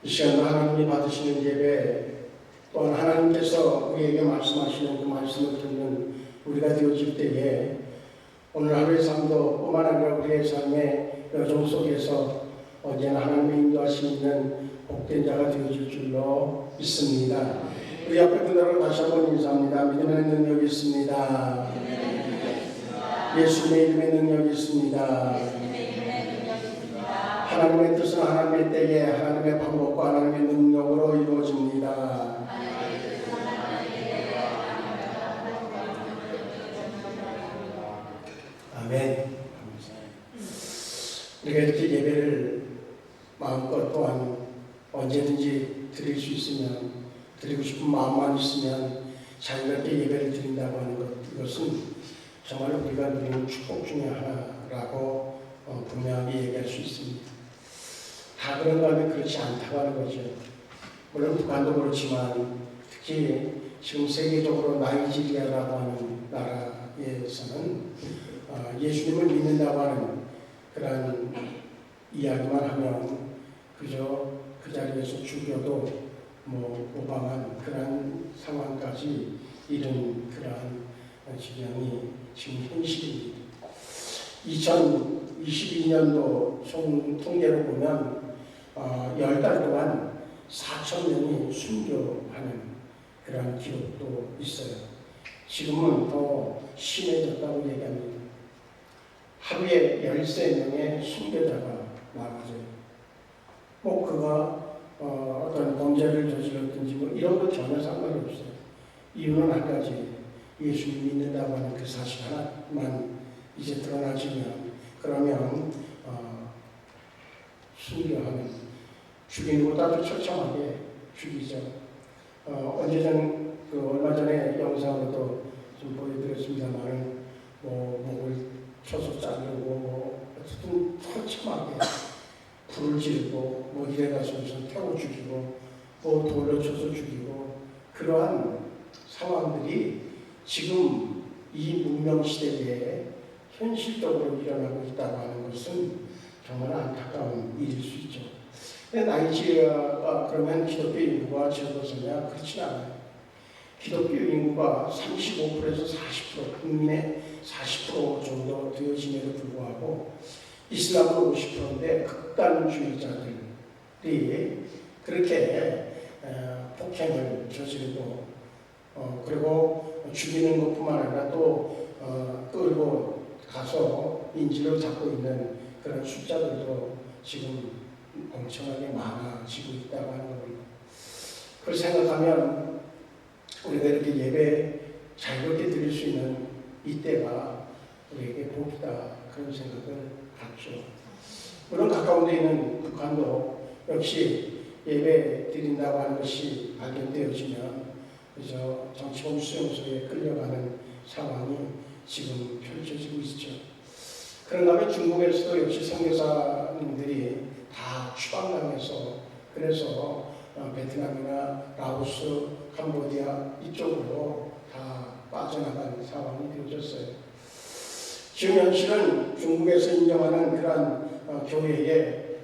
이 시간도 하나님이 받으시는 예배, 또한 하나님께서 우리에게 말씀하시는 그 말씀을 듣는 우리가 되어질 때에 오늘 하루의 삶도 뿐만 아니라 우리의 삶의 여정 속에서 언제나 하나님의 인도하심 있는 복된 자가 되어질 줄로 믿습니다. 우리 앞에 분들하고 다시 한번 인사합니다. 믿음의 능력이 있습니다. 예수님의 이름의 능력이 있습니다. 하나님의 뜻은 하나님의 때에 하나님의 방법과 하나님의 능력으로 이루어집니다. 아멘. 우리가 이렇게 예배를 마음껏 또한 언제든지 드릴 수 있으면, 드리고 싶은 마음만 있으면 자유롭게 예배를 드린다고 하는 것, 이것은 정말 우리가 누리는 축복 중에 하나라고 분명하게 얘기할 수 있습니다. 다 그런가 하면 그렇지 않다고 하는 거죠. 물론 북한도 그렇지만 특히 지금 세계적으로 나이지리아라고 하는 나라에서는 예수님을 믿는다고 하는 그런 이야기만 하면 그저 그 자리에서 죽여도 모방한 그런 상황까지 이른 그러한 지경이 지금 현실입니다. 2022년도 통계로 보면 10달 동안 4,000명이 순교하는 그런 기록도 있어요. 지금은 더 심해졌다고 얘기합니다. 하루에 13명의 순교자가 나가져요. 그가 어떤 범죄를 저질렀든지 이런 거 전혀 상관이 없어요. 이유는 한 가지, 예수님 믿는다고 하는 그 사실 하나만 이제 드러나지면 그러면 순교하는, 죽이는 것도 아주 처참하게 죽이죠. 얼마 전에 영상으로도 좀 보여드렸습니다만 목을 쳐서 자르고 어쨌든 처참하게 불을 지르고 이래가지고 태워 죽이고 돌로 쳐서 죽이고, 그러한 상황들이 지금 이 문명 시대에 현실적으로 일어나고 있다고 하는 것은 정말 안타까운 일일 수 있죠. 근데 나이지리아가 그러면 기독교 인구가 적어서냐? 그렇진 않아요. 기독교 인구가 35%에서 40%, 국민의 40% 정도 되어짐에도 불구하고 이슬람은 50%인데 극단주의자들이 그렇게 폭행을 저지르고 그리고 죽이는 것뿐만 아니라 또 끌고 가서 인질로 잡고 있는 그런 숫자들도 지금 엄청나게 많아지고 있다고 하는 겁니다. 그걸 생각하면 우리가 이렇게 예배 자유롭게 드릴 수 있는 이때가 우리에게 복이다, 그런 생각을 갖죠. 물론 가까운 데 있는 북한도 역시 예배 드린다고 하는 것이 발견되어지면 그저 정치범 수용소에 끌려가는 상황이 지금 펼쳐지고 있죠. 그런가 하면 중국에서도 역시 선교사님들이 다 추방당해서, 그래서 베트남이나 라오스, 캄보디아 이쪽으로 다 빠져나간 상황이 되어졌어요. 지금 현실은 중국에서 인정하는 그러한 교회의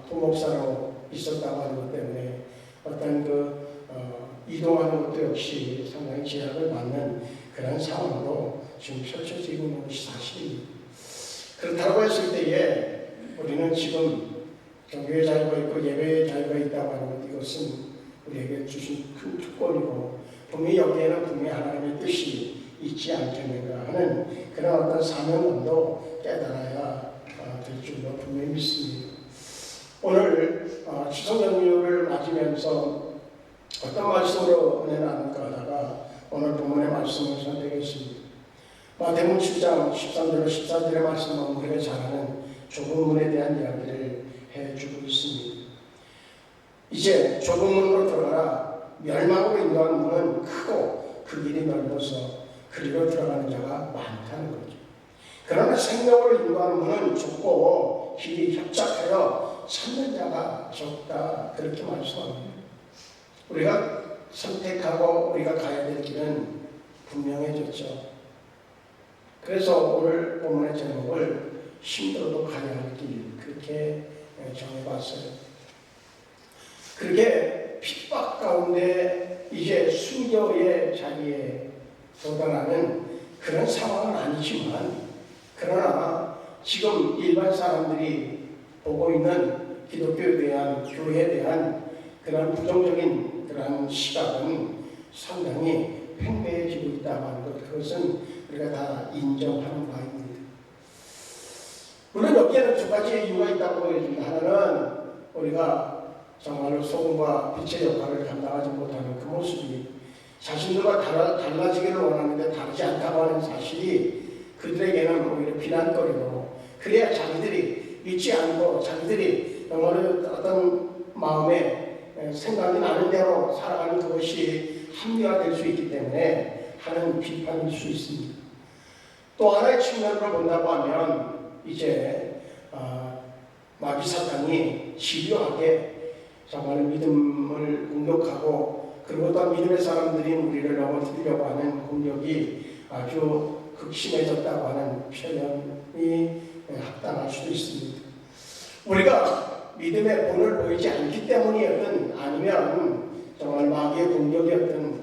토목사로 있었다고 하는 것 때문에 어떤 이동하는 것도 역시 상당히 제약을 받는 그런 상황으로 지금 펼쳐지고 있는 것이 사실입니다. 그렇다고 했을 때에 우리는 지금 종교의 자유가 있고 예배의 자유가 있다고 하는 것, 이것은 우리에게 주신 큰 특권이고 분명히 여기에는 분명히 하나님의 뜻이 있지 않겠는가 하는 그런 어떤 사명감도 깨달아야 될 줄로 분명히 믿습니다. 오늘 추석 연휴를 맞으면서 어떤 말씀으로 은혜 나눌까 하다가 오늘 본문의 말씀을 선택했습니다. 마태복음 7장 13절로 14절의 말씀은 우리가 잘 아는 좁은 문에 대한 이야기를 해주고 있습니다. 이제 좁은 문으로 들어가라. 멸망으로 인도하는 문은 크고 그 길이 넓어서 그리로 들어가는 자가 많다는 거죠. 그러나 생명으로 인도하는 문은 좁고 길이 협착하여 찾는 자가 적다, 그렇게 말씀합니다. 우리가 선택하고 우리가 가야 될 길은 분명해졌죠. 그래서 오늘 본문의 제목을 힘들어도 가야 할 길, 그렇게 정해봤어요. 그렇게 핍박 가운데 이제 순교의 자리에 도달하는 그런 상황은 아니지만, 그러나 지금 일반 사람들이 보고 있는 기독교에 대한, 교회에 대한 그런 부정적인 그런 시각은 상당히 팽배해지고 있다고 하는 것, 그것은 우리가 다 인정하는 바입니다. 물론 여기에는 두 가지의 이유가 있다고 보여집니다. 하나는 우리가 정말로 소금과 빛의 역할을 감당하지 못하는 그 모습이 자신들과 달라지기를 원하는데 다르지 않다고 하는 사실이 그들에게는 오히려 비난거리로, 그래야 자기들이 믿지 않고 자기들이 정말로 어떤 마음에 생각이 나는 대로 살아가는 그것이 합리화될 수 있기 때문에 하는 비판일 수 있습니다. 또 하나의 측면으로 본다고 하면 이제 마귀 사탄이 집요하게 정말 믿음을 공격하고, 그리고 또 믿음의 사람들이 우리를 넘어뜨리려고 하는 공격이 아주 극심해졌다고 하는 표현이 합당할 수도 있습니다. 우리가 믿음의 본을 보이지 않기 때문이었든 아니면 정말 마귀의 공격이었든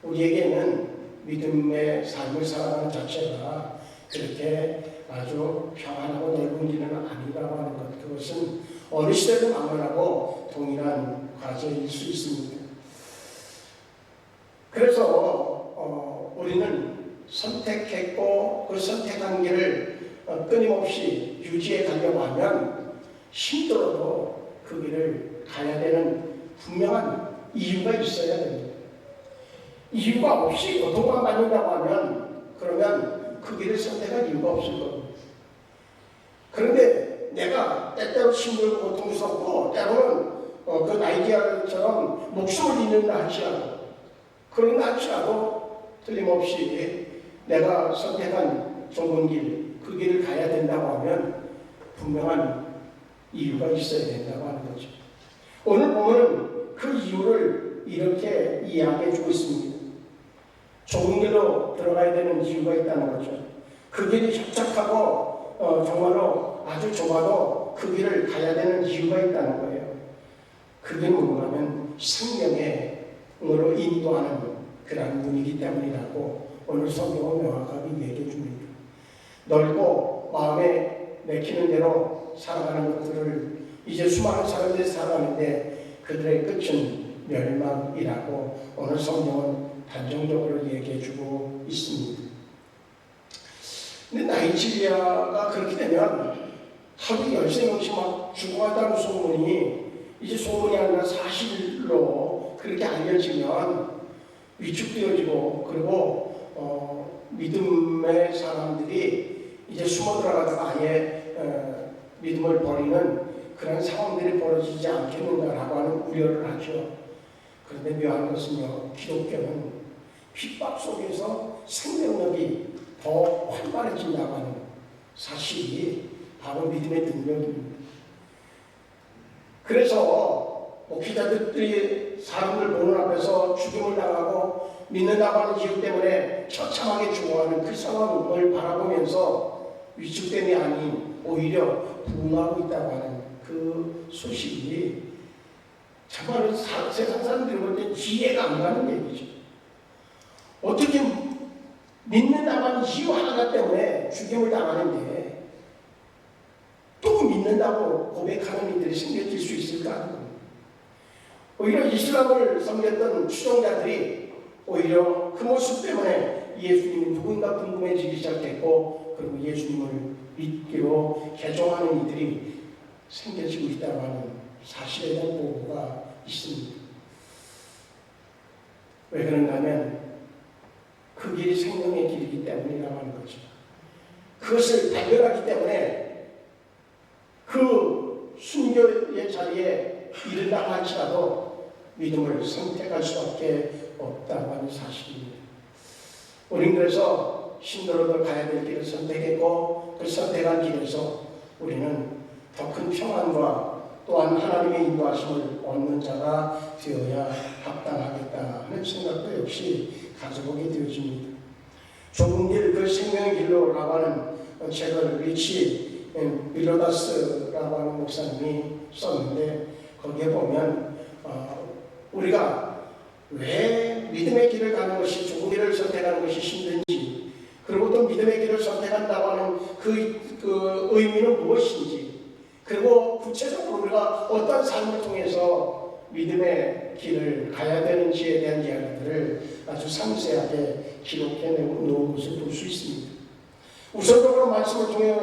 우리에게는 믿음의 삶을 살아가는 자체가 그렇게 아주 평안하고 넓은 길은 아니라고 하는 것, 그것은 어느 시대든 막론하고 동일한 과제일 수 있습니다. 그래서 우리는 선택했고 그 선택한 길을 끊임없이 유지해 가려고 하면 힘들어도 그 길을 가야 되는 분명한 이유가 있어야 됩니다. 이유가 없이 고통만 받는다고 하면 그러면 그 길을 선택할 이유가 없을 겁니다. 그런데 내가 때때로 힘들고 고통스럽고 때로는 그 나이지아처럼 목숨을 잃는다 할지라도, 그런다 할지라도 틀림없이 내가 선택한 좁은 길, 그 길을 가야 된다고 하면 분명한 이유가 있어야 된다고 하는 거죠. 오늘 보면은 그 이유를 이렇게 이야기해 주고 있습니다. 좁은 길로 들어가야 되는 이유가 있다는 거죠. 그 길이 협착하고 정말로 아주 좁아도 그 길을 가야 되는 이유가 있다는 거예요. 그게 뭐냐면 생명으로 인도하는 그런 문이기 때문이라고 오늘 성경은 명확하게 얘기해 줍니다. 넓고 마음에 내키는 대로 살아가는 것들을 이제 수많은 사람들이 살아가는데 그들의 끝은 멸망이라고 오늘 성경은 단정적으로 얘기해 주고 있습니다. 근데 나이지리아가 그렇게 되면 하루에 13명씩 막 죽어간다는 소문이 이제 소문이 아니라 사실로 그렇게 알려지면 위축되어지고, 그리고 믿음의 사람들이 이제 숨어 들어가다가 아예 믿음을 버리는 그런 상황들이 벌어지지 않겠는가라고 하는 우려를 하죠. 그런데 묘한 것은요, 기독교는 핍박 속에서 생명력이 더 활발해진다고 하는 사실이 바로 믿음의 능력입니다. 그래서 목회자들이 사람들 보는 앞에서 죽임을 당하고 믿는다고 하는 이유 때문에 처참하게 죽어가는 그 상황을 바라보면서 위축됨이 아닌 오히려 부흥하고 있다고 하는 그 소식이 정말 세상 사람들이 볼 때 이해가 안 가는 얘기죠. 어떻게 믿는다고 하는 이유 하나 때문에 죽임을 당하는데 또 믿는다고 고백하는 이들이 생겨질 수 있을까 하는 겁니다. 오히려 이슬람을 섬겼던 추종자들이 오히려 그 모습 때문에 예수님이 누군가 궁금해지기 시작했고, 그리고 예수님을 믿기로 개종하는 이들이 생겨지고 있다고 하는 사실에 대한 보고가 있습니다. 왜 그런가 하면 그 길이 생명의 길이기 때문이라고 하는 거죠. 그것을 발견하기 때문에 그 순교의 자리에 이른다고 할지라도 믿음을 선택할 수밖에 없다고 하는 사실입니다. 우리는 그래서 힘들어도 가야 될 길을 선택했고, 그 선택한 길에서 우리는 더 큰 평안과 또한 하나님의 인도하심을 얻는 자가 되어야 합당하겠다 하는 생각도 역시 가져보게 되어집니다. 좁은 길, 그 생명의 길로라고 하는 책을 리치 밀로다스라고 하는 목사님이 썼는데, 거기에 보면 우리가 왜 믿음의 길을 가는 것이 좁은 길을 선택하는 것이 힘든지, 그리고 또 믿음의 길을 선택한다고 하는 그 의미는 무엇인지, 그리고 구체적으로 우리가 어떤 삶을 통해서 믿음의 길을 가야 되는지에 대한 이야기들을 아주 상세하게 기록해 놓은 것을 볼 수 있습니다. 우선적으로 말씀을 통해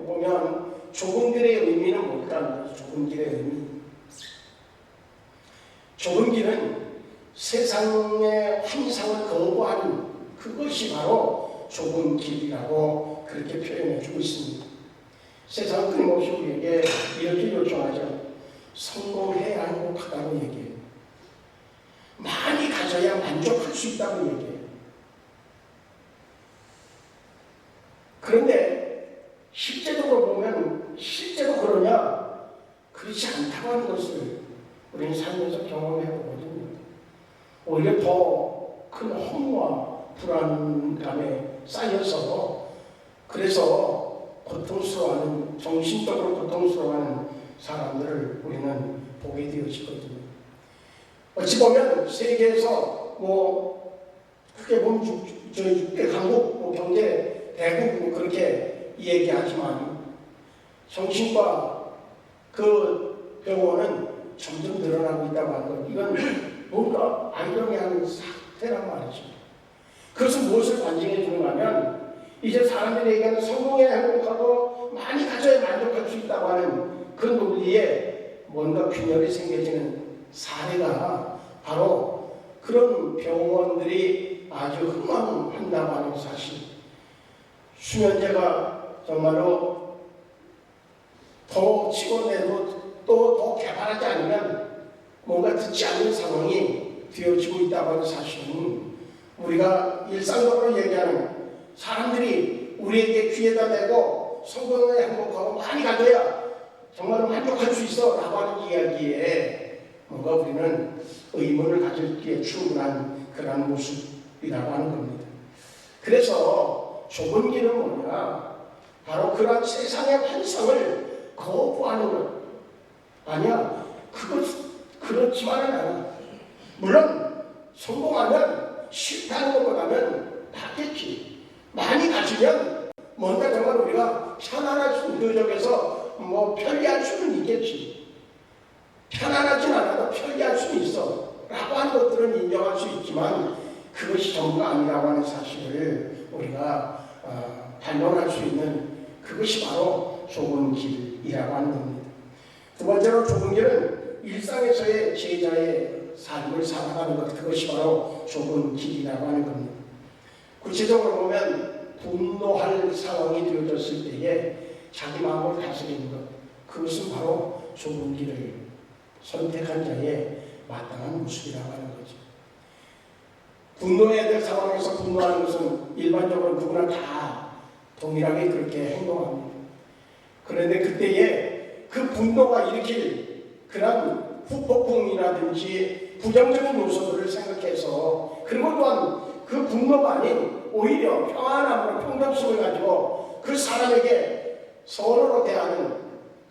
보면 좁은 길의 의미는 뭘까? 좁은 길의 의미. 좁은 길은 세상의 환상을 거부하는 그것이 바로 좁은 길이라고 그렇게 표현해 주고 있습니다. 세상은 끊임없이 우리에게 이렇게 요청하죠. 성공해야 행복하다고 얘기해요. 많이 가져야 만족할 수 있다고 얘기해요. 그런데 실제적으로 보면 실제로 그러냐? 그렇지 않다고 하는 것을 우리는 살면서 경험해 보거든요. 오히려 더 큰 허무와 불안감에 쌓여서 그래서 고통스러워하는, 정신적으로 고통스러워하는 사람들을 우리는 보게 되어지거든요. 어찌 보면 세계에서 크게 보면 저희 6대 강국, 경제 대국 그렇게 얘기하지만 정신과 그 병원은 점점 늘어나고 있다고 하는 것, 이건 뭔가 아이러니한 사태란 말이죠. 그것은 무엇을 반증해 주는가 하면 이제 사람들이 얘기하는 성공해야 행복하고 많이 가져야 만족할 수 있다고 하는 그 논리에 뭔가 균열이 생겨지는 사례가 바로 그런 병원들이 아주 흥망한다고 하는 사실. 수면제가 정말로 더 치고내도 또 더 개발하지 않으면 뭔가 듣지 않는 상황이 되어지고 있다고 하는 사실은 우리가 일상적으로 얘기하는 사람들이 우리에게 귀에다 대고 성공에 행복하고 많이 가져야 정말 만족할 수 있어 라고 하는 이야기에 뭔가 우리는 의문을 가질기에 충분한 그런 모습이라고 하는 겁니다. 그래서 좁은 길은 뭐냐? 바로 그런 세상의 환상을 거부하는 것. 아니야. 그렇지만은 않아. 물론 성공하면 싫다는 것보다는 낫겠지. 많이 가지면 뭔가 정말 우리가 편안할 수, 그 적에서 편리할 수는 있겠지. 편안하진 않아도 편리할 수는 있어 라고 하는 것들은 인정할 수 있지만 그것이 전부가 아니라고 하는 사실을 우리가 반론할 수 있는 그것이 바로 좁은 길이라고 하는 겁니다. 두 번째로 좁은 길은 일상에서의 제자의 삶을 살아가는 것, 그것이 바로 좁은 길이라고 하는 겁니다. 구체적으로 보면 분노할 상황이 되어졌을 때에 자기 마음을 다스리는 것, 그것은 바로 좁은 길을 선택한 자의 마땅한 모습이라고 하는 거죠. 분노해야 될 상황에서 분노하는 것은 일반적으로 누구나 다 동일하게 그렇게 행동합니다. 그런데 그때에 그 분노가 일으킬 그런 후폭풍이라든지 부정적인 요소들을 생각해서, 그리고 또한 그 분노가 아닌 오히려 평안함으로 평정심을 가지고 그 사람에게 선으로 대하는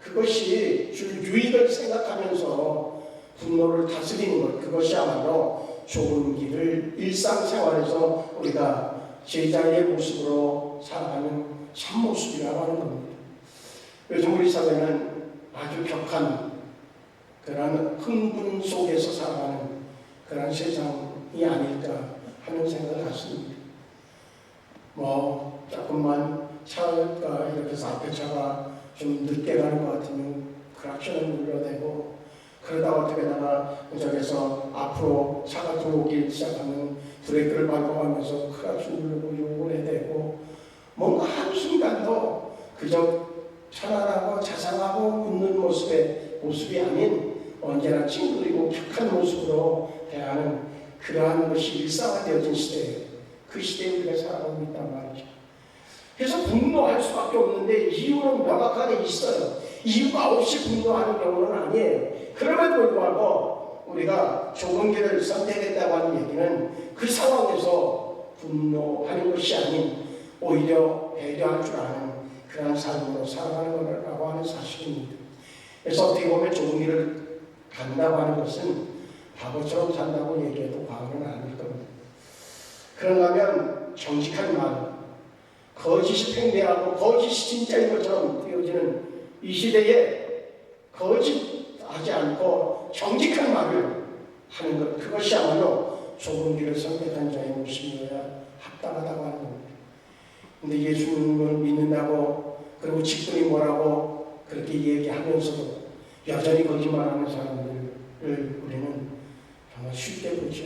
그것이 줄 유익을 생각하면서 분노를 다스리는 것, 그것이야말로 좁은 길을 일상생활에서 우리가 제자의 모습으로 살아가는 참모습이라고 하는 겁니다. 요즘 우리 사회는 아주 격한 그런 흥분 속에서 살아가는 그런 세상이 아닐까 하는 생각을 갖습니다. 조금만 차가 이렇게 해서 앞에 차가 좀 늦게 가는 것 같으면 크락션을 눌러대고, 그러다가 어떻게다가 저기서 앞으로 차가 들어오기 시작하면 브레이크를 밟아가면서 크락션 누르고 욕을 해대고, 뭔가 한순간도 그저 편안하고 자상하고 웃는 모습이 아닌 언제나 찡그리고 격한 모습으로 대하는 그러한 것이 일상화되어진 시대예요. 그 시대에 우리가 살아가고 있단 말이죠. 그래서 분노할 수밖에 없는데 이유는 명확하게 있어요. 이유가 없이 분노하는 경우는 아니에요. 그럼에도 불구하고 우리가 좁은 길을 선택했다고 하는 얘기는 그 상황에서 분노하는 것이 아닌 오히려 배려할 줄 아는 그런 삶으로 살아가는 거라고 하는 사실입니다. 그래서 어떻게 보면 좁은 길을 간다고 하는 것은 바보처럼 산다고 얘기해도 과언은 아닐 겁니다. 그런가 하면 정직한 말, 거짓이 팽배하고 거짓이 진짜인 것처럼 되어지는 이 시대에 거짓하지 않고 정직한 말을 하는 것, 그것이야말로 좁은 길을 선택한 자의 모습이어야 합당하다고 하는 겁니다. 근데 예수님을 믿는다고 그리고 직분이 뭐라고 그렇게 얘기하면서도 여전히 거짓말하는 사람들을 우리는 정말 쉽게 보죠.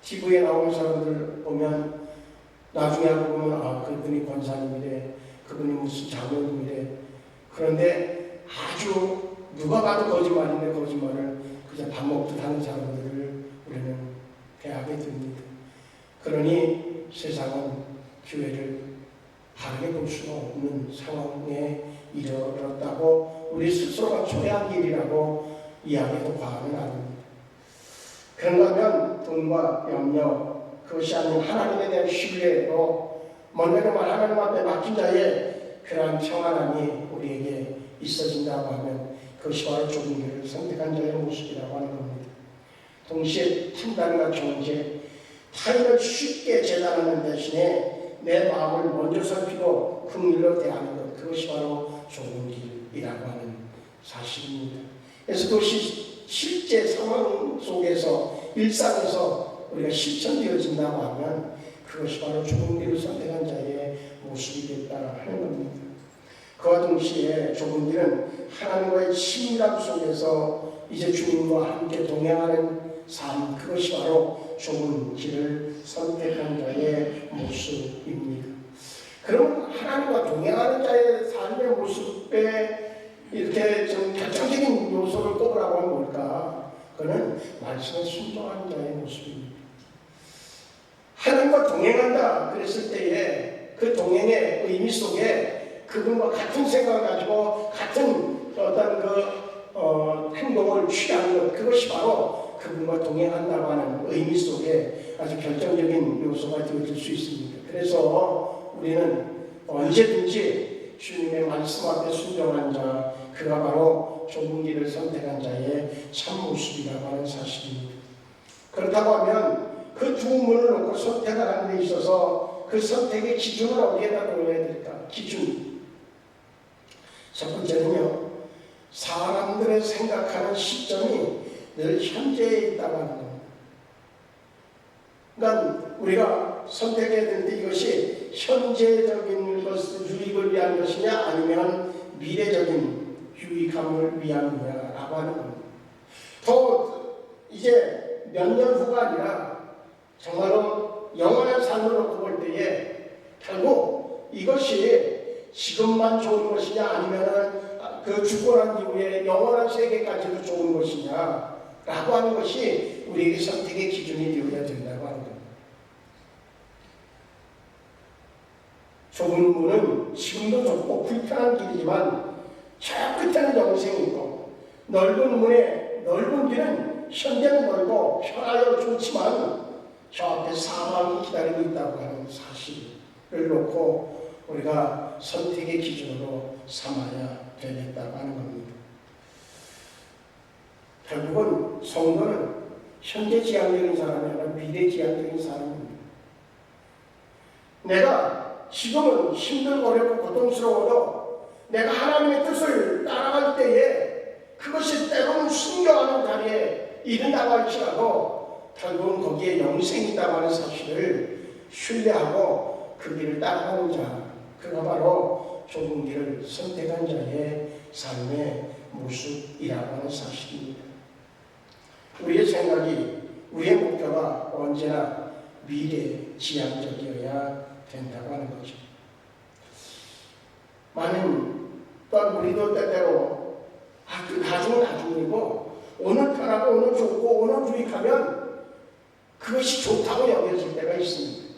TV에 나오는 사람들 보면 나중에 알고 보면 아, 그분이 권사님이래, 그분이 무슨 장로님이래. 그런데 아주 누가 봐도 거짓말인데 거짓말을 그냥 밥 먹듯 하는 사람들을 우리는 대하게 됩니다. 그러니 세상은 교회를 바르게 볼 수가 없는 상황에 이르렀다고 우리 스스로가 초래한 일이라고 이야기해도 과언은 아닙니다. 그런가 하면 돈과 염려, 그것이 아닌 하나님에 대한 신뢰로 먼저는 하나님 앞에 맡긴 자의 그러한 평안함이 우리에게 있어진다고 하면 그것이 바로 좁은 길을 선택한 자의 모습이라고 하는 겁니다. 동시에 판단과 정죄, 타인을 쉽게 재단하는 대신에 내 마음을 먼저 살피고 긍휼로 대하는 것, 그것이 바로 좁은 길이라고 하는 사실입니다. 그래서 그것이 실제 상황 속에서 일상에서 우리가 실천되어진다고 하면 그것이 바로 좁은 길을 선택한 자의 모습이겠다 하는 겁니다. 그와 동시에 좁은 길은 하나님과의 친밀함 속에서 이제 주님과 함께 동행하는 삶, 그것이 바로 좁은 길을 선택한 자의 모습입니다. 그럼 하나님과 동행하는 자의 삶의 모습에 이렇게 좀 결정적인 요소를 꼽으라고 하면 뭘까? 그거는 말씀에 순종하는 자의 모습입니다. 하나님과 동행한다 그랬을 때에 그 동행의 의미 속에 그분과 같은 생각을 가지고 같은 어떤 행동을 취하는 것, 그것이 바로 그분과 동행한다고 하는 의미 속에 아주 결정적인 요소가 되어질 수 있습니다. 그래서 우리는 언제든지 주님의 말씀 앞에 순종한 자, 그가 바로 좁은 길을 선택한 자의 참 모습이라고 하는 사실입니다. 그렇다고 하면 그 두 문을 놓고 선택을 하는 데 있어서 그 선택의 기준을 어디에다 놓아야 될까? 기준. 첫 번째는요, 사람들의 생각하는 시점이 늘 현재에 있다고 하는 겁니다. 그러니까 우리가 선택해야 될 때 이것이 현재적인 유익을 위한 것이냐 아니면 미래적인 유익함을 위함이냐라고 하는 겁니다. 더 이제 몇 년 후가 아니라 정말로 영원한 삶을 놓고 볼 때에 결국 이것이 지금만 좋은 것이냐 아니면 그 죽고 난 이후에 영원한 세계까지도 좋은 것이냐 라고 하는 것이 우리에게 선택의 기준이 되어야 된다고 하는 겁니다. 좁은 문은 지금도 좁고 불편한 길이지만 저 끝에는 영생이 있고, 넓은 문에 넓은 길은 현재는 넓고 편하고 좋지만 저 앞에 사망이 기다리고 있다고 하는 사실을 놓고 우리가 선택의 기준으로 삼아야 되겠다고 하는 겁니다. 결국은 성도는 현재 지향적인 사람이 아니라 미래 지향적인 사람입니다. 내가 지금은 힘들고 어렵고 고통스러워도 내가 하나님의 뜻을 따라갈 때에 그것이 때로는 순교하는 자리에 이른다고 할지라도 결국은 거기에 영생이 있다고 하는 사실을 신뢰하고 그 길을 따라가는 자, 그가 바로 좁은 길을 선택한 자의 삶의 모습이라고 하는 사실입니다. 우리의 생각이, 우리의 목표가 언제나 미래지향적이어야 된다고 하는 거죠. 많은 또한 우리도 때때로 나중은 나중이고 오늘 편하고 오늘 좋고 오늘 유익하면 그것이 좋다고 여겨질 때가 있습니다.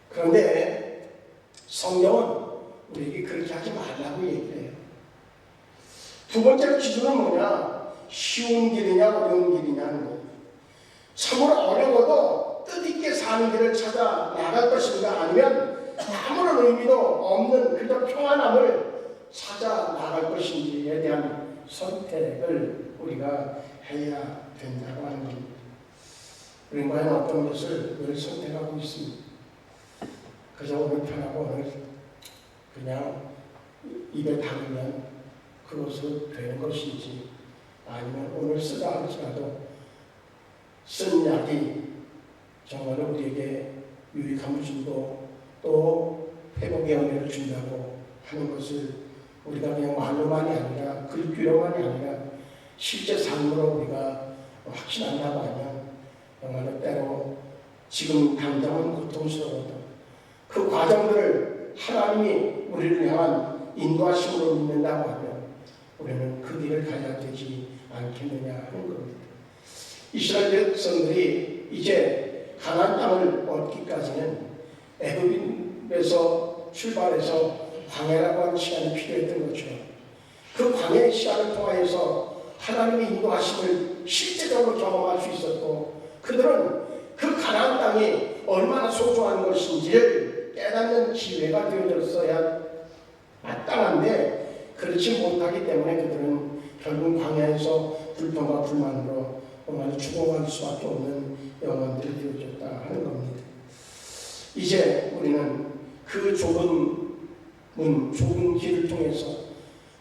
그런데 성경은 우리에게 그렇게 하지 말라고 얘기해요. 두 번째로 기준은 뭐냐? 쉬운 길이냐 어려운 길이냐는 거예요. 참으로 어려워도 뜻있게 사는 길을 찾아 나갈 것인가 아니면 아무런 의미도 없는 그저 평안함을 찾아 나갈 것인지에 대한 선택을 우리가 해야 된다고 하는 겁니다. 우리는 과연 어떤 것을 늘 선택하고 있습니다. 그저 오늘 편하고 오늘 그냥 입에 담으면 그것으로 되는 것인지, 아니면 오늘 쓰다 할지라도 쓴 약이 정말 우리에게 유익함을 주고 또 회복의 은혜를 준다고 하는 것을 우리가 그냥 말로만이 아니라 글귀로만이 아니라 실제 삶으로 우리가 확신한다고 하면 정말로 때로 지금 당장은 고통스러워도 그 과정들을 하나님이 우리를 향한 인도하심으로 믿는다고 하면 우리는 그 길을 가야 되지 않겠느냐 하는 겁니다. 이스라엘 백성들이 이제 가나안 땅을 얻기까지는 애굽에서 출발해서 광야라고 하는 시간이 필요했던 거죠. 그 광야의 시간을 통하여서 하나님의 인도하심을 실제적으로 경험할 수 있었고, 그들은 그 가나안 땅이 얼마나 소중한 것인지를 깨닫는 기회가 되어졌어야 마땅한데, 그렇지 못하기 때문에 그들은 결국 광야에서 불평과 불만으로 정말 죽어갈 수밖에 없는 영혼들이 되어졌다 하는 겁니다. 이제 우리는 그 좁은 문, 좁은 길을 통해서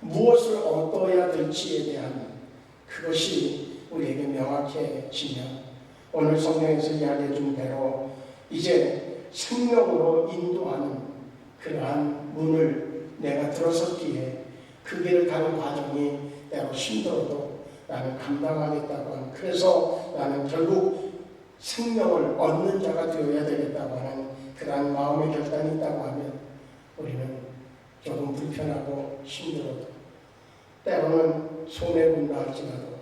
무엇을 얻어야 될지에 대한 그것이 우리에게 명확해지면 오늘 성경에서 이야기해 준 대로 이제 생명으로 인도하는 그러한 문을 내가 들어섰기에 그 길을 가는 과정이 때로 힘들어도 나는 감당하겠다고 하는, 그래서 나는 결국 생명을 얻는 자가 되어야 되겠다고 하는 그러한 마음의 결단이 있다고 하면 우리는 조금 불편하고 힘들어도, 때로는 손해본다 할지라도,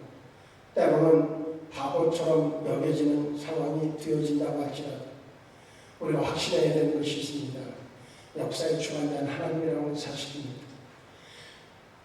때로는 바보처럼 여겨지는 상황이 되어진다고 할지라도 우리가 확신해야 되는 것이 있습니다. 역사에 주관자는 하나님이라는 사실입니다.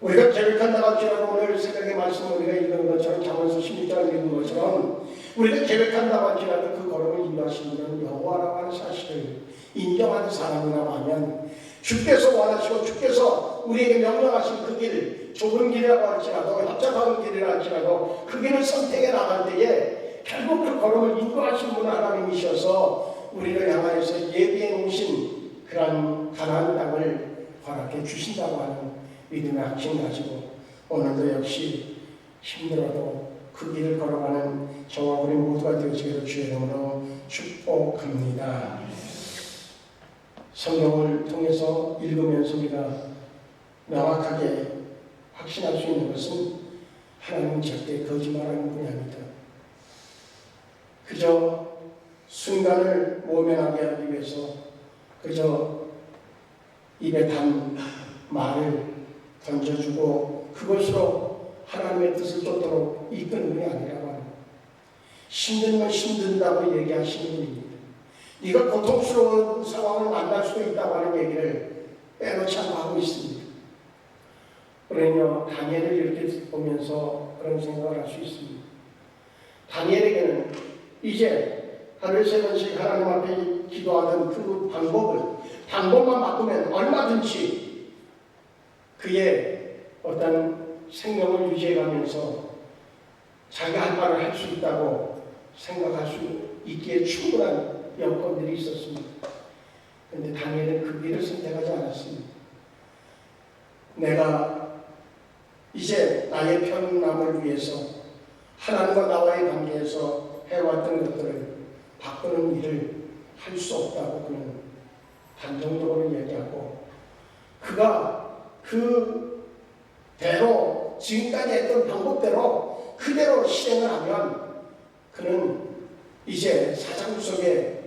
우리가 계획한다고 할지라도 오늘 새벽의 말씀을 우리가 읽은 것처럼 잠언서 16장을 읽은 것처럼 우리가 계획한다고 할지라도 그 걸음을 인도하시는 분은 여호와라고 하는 사실을 인정하는 사람이라고 하면, 주께서 원하시고 주께서 우리에게 명령하신 그 길, 좁은 길이라고 할지라도 협착한 길이라 할지라도 그 길을 선택해 나갈 때에 결국 그 걸음을 인도하신 분은 하나님이셔서 우리를 향하여서 예비해 놓으신 그러한 가나안 땅을 허락해 주신다고 하는 믿음의 확신 가지고 오늘도 역시 힘들어도 그 길을 걸어가는 저와 우리 모두가 되어지기를 주의 이름으로 축복합니다. 성경을 통해서 읽으면서 우리가 명확하게 확신할 수 있는 것은 하나님은 절대 거짓말하는 분이 아니다. 그저 순간을 모면하게 하기 위해서 그저 입에 단 말을 던져주고 그것으로 하나님의 뜻을 쫓도록 이끄는 분이 아니라고 합니다. 힘들면 힘든다고 얘기하시는 분입니다. 네가 고통스러운 상황을 만날 수도 있다고 하는 얘기를 빼놓지 않고 하고 있습니다. 우리는요, 다니엘을 이렇게 보면서 그런 생각을 할 수 있습니다. 다니엘에게는 이제 하루에 3번씩 하나님 앞에 기도하던 그 방법만 바꾸면 얼마든지 그의 어떤 생명을 유지해가면서 자기가 할 말을 할 수 있다고 생각할 수 있기에 충분한 여건들이 있었습니다. 그런데 다니엘은 그 길을 선택하지 않았습니다. 내가 이제 나의 편안함을 위해서 하나님과 나와의 관계에서 해왔던 것들을 바꾸는 일을 할 수 없다고 그는 단정적으로 얘기하고, 그가 그대로 지금까지 했던 방법대로 그대로 실행을 하면 그는 이제 사장구석에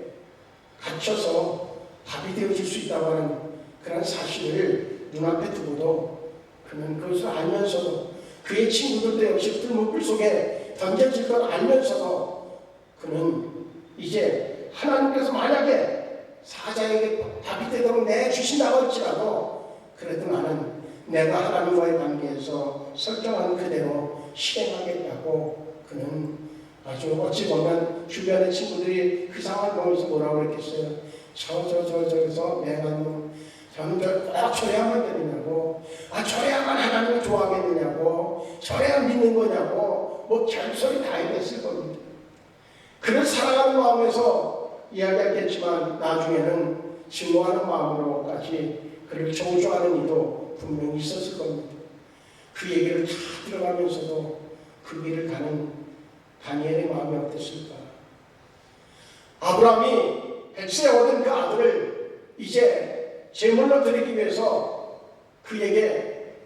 갇혀서 밥이 되어질 수 있다고 하는 그런 사실을 눈앞에 두고도 그는 그것을 알면서도, 그의 친구들도 역시 불문불 속에 던져질 걸 알면서도 그는 이제 하나님께서 만약에 사자에게 밥이 되도록 내주신다고 할지라도 그래도 나는 내가 하나님과의 관계에서 설정한 그대로 실행하겠다고 그는 아주 어찌 보면 주변의 친구들이 그 상황을 보면서 뭐라고 그랬겠어요? 저기서 맹한 저는 꼭 저래야만 되느냐고, 저래야만 하나님을 좋아하겠느냐고, 저래야 믿는 거냐고, 뭐 별소리 다 해냈을 겁니다. 그를 사랑하는 마음에서 이야기했겠지만 나중에는 증오하는 마음으로까지 그를 저주하는 이도 분명히 있었을 겁니다. 그 얘기를 다 들어가면서도 그 길을 가는 다니엘의 마음이 어땠을까? 아브라함이 백세 얻은 그 아들을 이제 제물로 드리기 위해서 그에게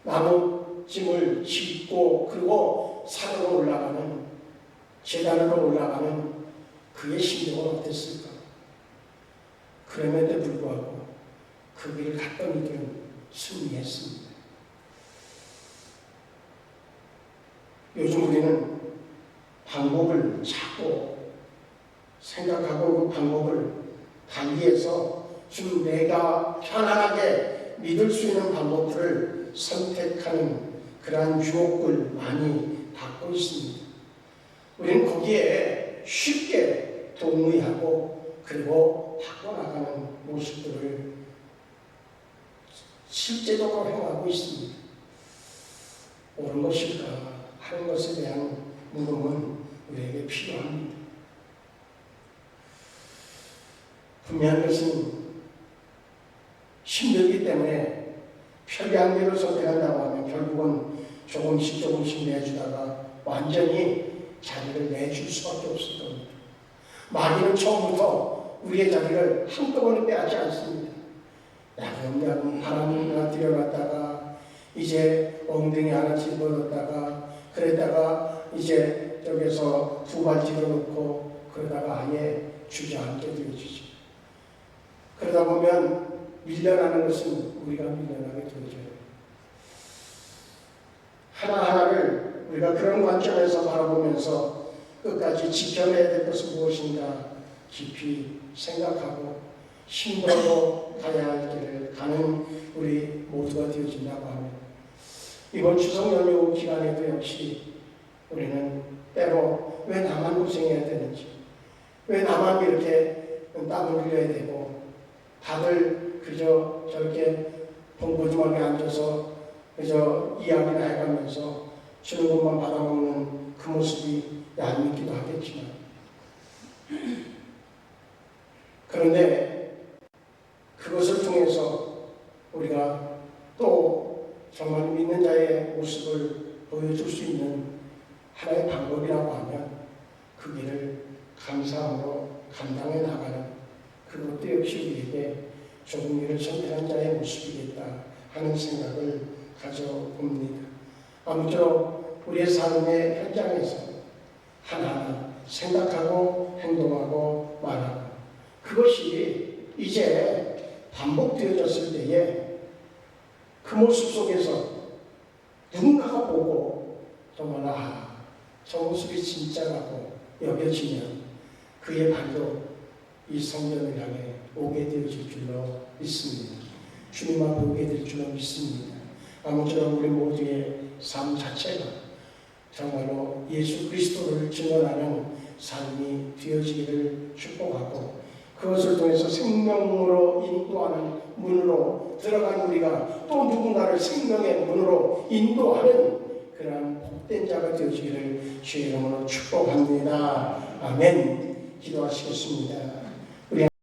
나무짐을 짓고 그리고 산으로 올라가는 제단으로 올라가는 그의 심정은 어땠을까? 그럼에도 불구하고 그 길을 갔던 이들은 승리했습니다. 요즘 우리는 방법을 찾고 생각하고 그 방법을 달리해서 좀 내가 편안하게 믿을 수 있는 방법들을 선택하는 그러한 유혹을 많이 받고 있습니다. 우리는 거기에 쉽게 동의하고 그리고 바꿔나가는 모습들을 실제적으로 행하고 있습니다. 옳은 것일까 하는 것에 대한 물음은 우리에게 필요합니다. 분명한 것은 힘들기 때문에 편리한 길을 선택한다고 하면 결국은 조금씩 내주다가 완전히 자리를 내줄 수밖에 없을 겁니다. 마귀는 처음부터 우리의 자리를 한꺼번에 빼앗지 않습니다. 야금야금 바람을 하나 들여놨다가 이제 엉덩이 하나 집어넣었다가 그랬다가 이제 여기서 두 발집어 놓고 그러다가 아예 주저앉게 되어지죠. 그러다 보면 밀려나는 것은 우리가 밀려나게 되어져요. 하나하나를 우리가 그런 관점에서 바라보면서 끝까지 지켜내야 될 것은 무엇인가 깊이 생각하고 힘들어도 가야 할 길을 가는 우리 모두가 되어진다고 하면 이번 추석 연휴 기간에도 역시 우리는 때로 왜 나만 고생해야 되는지, 왜 나만 이렇게 땀을 흘려야 되고 다들 그저 저렇게 본고지막에 앉아서 그저 이야기나 해가면서 주는 것만 받아먹는 그 모습이 얄밉기도 하겠지만 그런데 그것을 통해서 우리가 또 정말 믿는 자의 모습을 보여줄 수 있는 하나의 방법이라고 하면 그 길을 감사함으로 감당해 나가는 그것도 역시 우리에게 좁은 길을 선택한 자의 모습이겠다 하는 생각을 가져봅니다. 아무쪼록 우리의 삶의 현장에서 하나하나 생각하고 행동하고 말하고 그것이 이제 반복되어졌을 때에 그 모습 속에서 누군가가 보고 정말 저 모습이 진짜라고 여겨지면 그의 발도 이 성전을 향해 오게 되어질 줄로 믿습니다. 주님 앞에 오게 될 줄로 믿습니다. 아무쪼록 우리 모두의 삶 자체가 정말로 예수 그리스도를 증언하는 삶이 되어지기를 축복하고 그것을 통해서 생명으로 인도하는 문으로 들어간 우리가 또 누군가를 생명의 문으로 인도하는 그러한 복된 자가 되어지기를 주의 이름으로 축복합니다. 아멘. 기도하시겠습니다.